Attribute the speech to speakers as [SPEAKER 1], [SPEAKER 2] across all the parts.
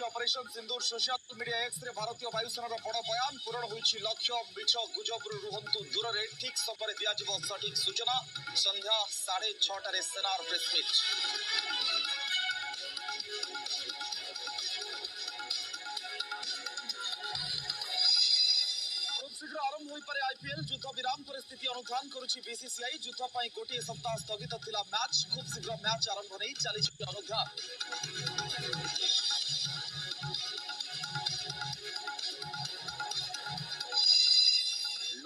[SPEAKER 1] Operation सिंदूर social media X ray भारतीय वायुसेना बड़ बयान पूरण होइछि लक्ष्य मिछ गुजबरु रुहंतु दूर रे ठीक समय दिया जिवो सठिक सूचना संध्या 6:30 रे सेनार प्रेस मीट शीघ्र आरंभ हो पारे आईपीएल युद्ध विराम परिस्थिति अनुधान करुछि बीसीसीआई युद्ध पई गोटे सप्ताह स्थगित थिला मैच खूब शीघ्र मैच आरंभ नहीं चली अनुधान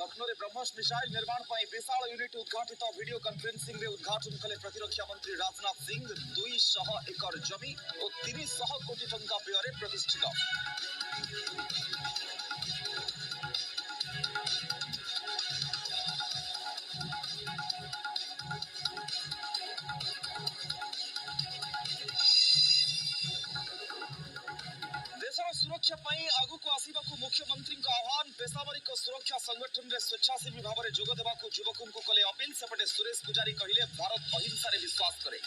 [SPEAKER 1] लखनऊ में ब्रह्मोस मिसाइल निर्माण पर विशाल यूनिट उद्घाटित वीडियो कॉन्फ्रेंसिंग में उद्घाटन कले प्रतिरक्षा मंत्री राजनाथ सिंह 200 एकड़ जमी और 300 कोटी टंका व्यय प्रतिष्ठित सुरक्षा आगु को आसवा मुख्यमंत्री आह्वान बेसामरिक सुरक्षा संगठन में स्वेच्छासेवी भाव में जोग देवा युवकों को कले अपील सेपटे सुरेश पुजारी कहले भारत अहिंसा रे विश्वास करे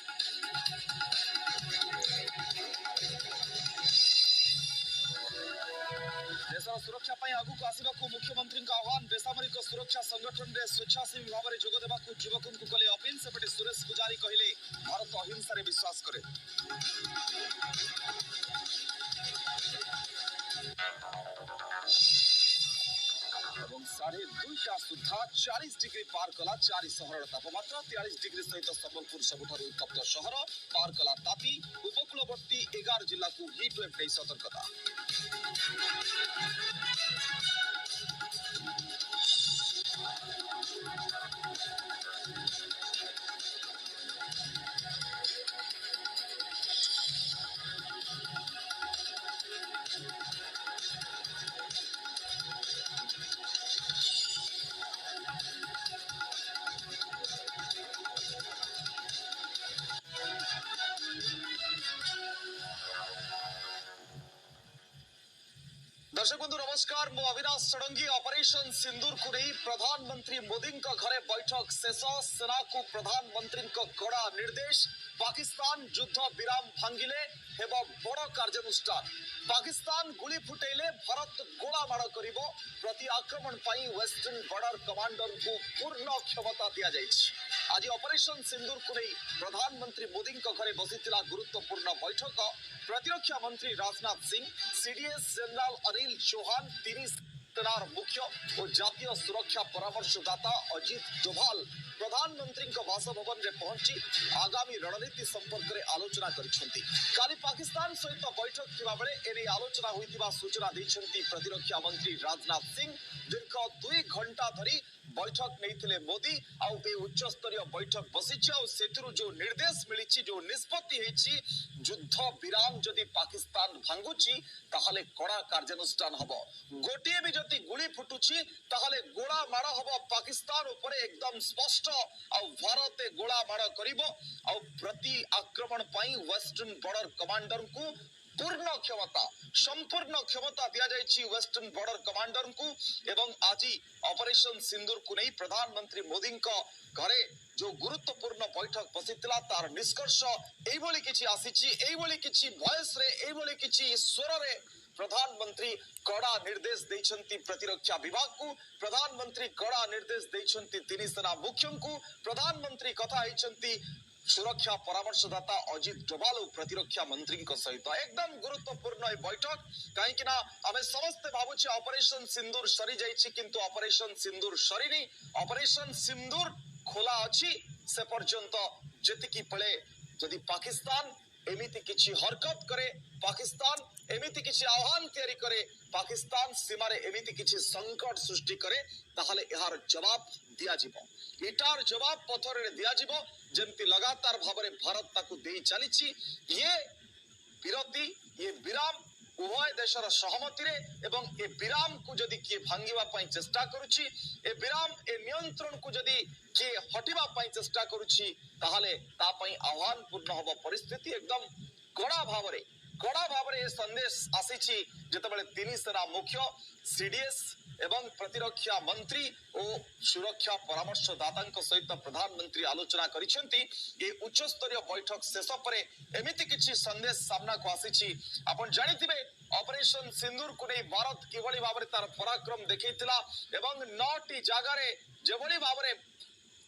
[SPEAKER 1] देशर सुरक्षा आगु को आसवा मुख्यमंत्री आह्वान बेसामरिक सुरक्षा संगठन में स्वेच्छासेवी भाव में जोग देवा युवकों को कले अपील सेपटे सुरेश पुजारी कहले भारत अहिंसा रे विश्वास करे এবং 2:30 सुधा 40 डिग्री पार कला 4 सहर तापमात्रा 43 डिग्री सहित संबलपुर सबुठारु उत्तप्त शहर पार कला तापी उपकूलवर्ती 11 जिला को हीट वेव नहीं सतर्कता दर्शक बंधु नमस्कार मु अविनाश षडंगी ऑपरेशन सिंदूर को नहीं प्रधानमंत्री मोदी घरे बैठक शेष सेना को प्रधानमंत्री कड़ा निर्देश पाकिस्तान युद्ध विराम भांगिले हेब बड़ कार्यानुष्ठान पाकिस्तान गुली फुटेले भारत गोलामाड़ करिबो प्रति आक्रमण पाई वेस्टर्न बॉर्डर कमांडर को पूर्ण क्षमता दिया जायछि आज ऑपरेशन सिंदूर को नहीं प्रधानमंत्री मोदी घरे बसिथिला गुरुत्वपूर्ण बैठक प्रतिरक्षा मंत्री राजनाथ सिंह सीडीएस जनरल अनिल चौहान तीन सेनार मुख्य और जातीय सुरक्षा परामर्शदाता अजित डोभाल प्रधानमंत्री बासभवन में पहुंची आगामी रणनीति संपर्क में आलोचना करिसेंती काली पाकिस्तान सहित बैठक थिबा बेले एने आलोचना होइतिबा सूचना दैछंती प्रतिरक्षा मंत्री राजनाथ सिंह दीर्घ 2 घंटा धरी बैठक नहीं मोदी आउ उच्च स्तरीय बैठक बसी जो निर्देश मिली जो निष्पत्ति युद्ध विराम जदि पाकिस्तान भांगुची ताहले कड़ा कार्यानुष्ठान हबो गोटे भी जदि गुली फुटुची ताहले गोला माड़ हबो पाकिस्तान ऊपर एकदम स्पष्ट आउ भारत गोला माड़ करिवो आउ प्रति आक्रमण पई वेस्टर्न बॉर्डर कमांडर को पूर्ण क्षमता संपूर्ण क्षमता दिया जायछि वेस्टर्न बॉर्डर कमांडर को एवं आज ऑपरेशन सिंदूर को नहीं प्रधानमंत्री मोदी घरे जो गुरुत्वपूर्ण बैठक बसिथिला तार निष्कर्ष एइबोली किछि आसीछि एइबोली किछि वॉइस रे एइबोली किछि स्वर रे प्रधानमंत्री कड़ा निर्देश दैछंती प्रतिरक्षा विभाग को प्रधानमंत्री कड़ा निर्देश दैछंती तीन सेना मुख्यों को प्रधानमंत्री कथा हैछंती सुरक्षा परामर्शदाता अजित डोभाल और प्रतिरक्षा मंत्री सहित एकदम गुरुत्वपूर्ण बैठक कहीं आम समस्ते भावुचे ऑपरेशन सिंदूर सरी जाइछि किंतु ऑपरेशन सिंदूर सरीनी ऑपरेशन सिंदूर खोला अछि से पर्यंत जेतिकी पळे जदि पाकिस्तान एमिति किछि हरकत करे पाकिस्तान एमिति किछि आह्वान तैयारी करे पाकिस्तान सीमा रे एमिति किछि संकट सृष्टि करे ताहले एहार जवाब दिया जिवो इटार जवाब पथर रे दिया जिवो जेमती लगातार भाव में भारत ताकू दे चली ये विरति ये विराम उभय देशर सहमति रे एवं ए विराम को जदि किए भांगिबा पई चेष्टा करूची ए विराम ए नियंत्रण को जदि किए हटिबा पई चेष्टा करूची ताहले ता पई आह्वान पूर्ण हबो परिस्थिति एकदम कड़ा भाव रे ए संदेश आसीची जेतेबेले तीन सेना मुख्य सीडीएस एवं प्रतिरक्षा मंत्री और सुरक्षा परामर्शदाता सहित प्रधानमंत्री आलोचना करिसेंती। ये उच्च स्तरीय बैठक शेष पर एमिति किछि संदेश सामना को आसीछि। आपण जानिथिबे ऑपरेशन सिंदूर को नहीं भारत किभଳି भाबरे तार पराक्रम देखैतिला एवं 9टी जगारे जेभଳି भाबरे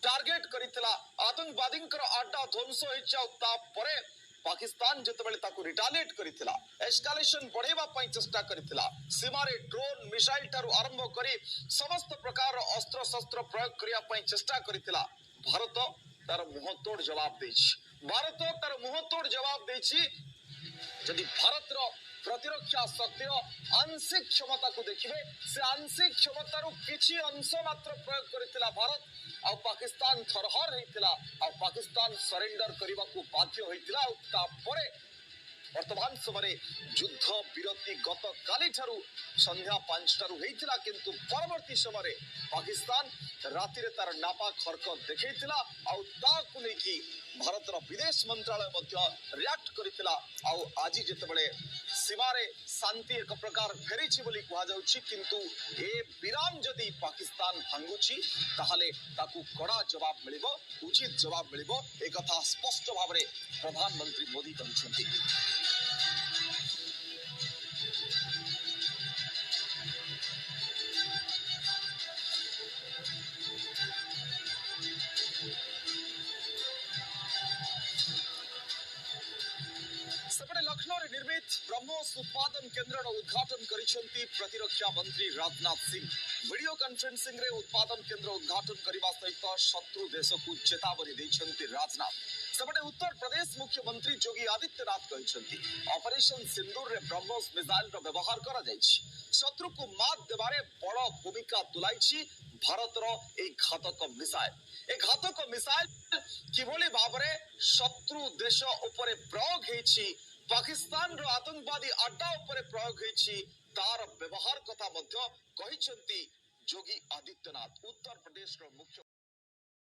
[SPEAKER 1] टार्गेट करितिला आतंकवादी अड्डा ध्वंस होइछा। पाकिस्तान जितेबाला ताकू रिटालिएट करितिला, एस्कालेशन बढ़ेबा पई चेष्टा करितिला। सीमारे ड्रोन मिसाइल टारु आरंभ करी समस्त प्रकार अस्त्र शस्त्र प्रयोग करिया पई चेष्टा करितिला। भारत तार मुहतोड़ जवाब देछि। भारत तार मुहतोड़ जवाब देछि। यदि भारत रो प्रतिरक्षा शक्ति आंशिक क्षमता को देखिए से आंशिक क्षमतार किछि अंश मात्र प्रयोग करितिला भारत आ पाकिस्तान थरहर होइतिला आ पाकिस्तान सरेंडर करबा को बाध्य होइतिला। आ तापरे वर्तमान समय युद्ध विरति गत काली ठारू संध्या 5 टारू हेइतिला, किंतु परवर्ती समय पाकिस्तान राति रे तार नापा खरक देखैतिला आ ताकू लेकी भारत विदेश मंत्रालय रिएक्ट करितिला। आज जितेबाला सीमारे शांति एक प्रकार फेरी बोली कह जाउछि, किंतु ए विराम जदि पाकिस्तान भांगुछि ताहले ताकू कड़ा जवाब मिलिबो, उचित जवाब मिलिबो। ए कथा स्पष्ट भाबरे प्रधानमंत्री मोदी कहछन्ति। सेपटे लखनऊ रे निर्मित ब्रह्मोस उत्पादन केन्द्र उद्घाटन करिसेंती प्रतिरक्षा मंत्री राजनाथ सिंह। वीडियो कॉन्फ्रेंसिंग रे उत्पादन केन्द्र उद्घाटन करबा सहित शत्रु देश को चेतावनी दैछंती राजनाथ। सेपटे उत्तर प्रदेश मुख्यमंत्री योगी आदित्यनाथ कहछंती ऑपरेशन सिंदूर रे ब्रह्मोस मिसाइल रो व्यवहार करा जायछि। शत्रु को मात देबारे बड़ भूमिका तुलाइछि भारत रो ए घातक मिसाइल। ए घातक मिसाइल किभଳି भाबरे शत्रु देश उपरे प्रयोग हेछि, पाकिस्तान रो आतंकवादी अड्डा उपरे प्रयोग हेछि, तार व्यवहार कथा मध्य कहिसेंती योगी आदित्यनाथ। उत्तर प्रदेश रो मुख्य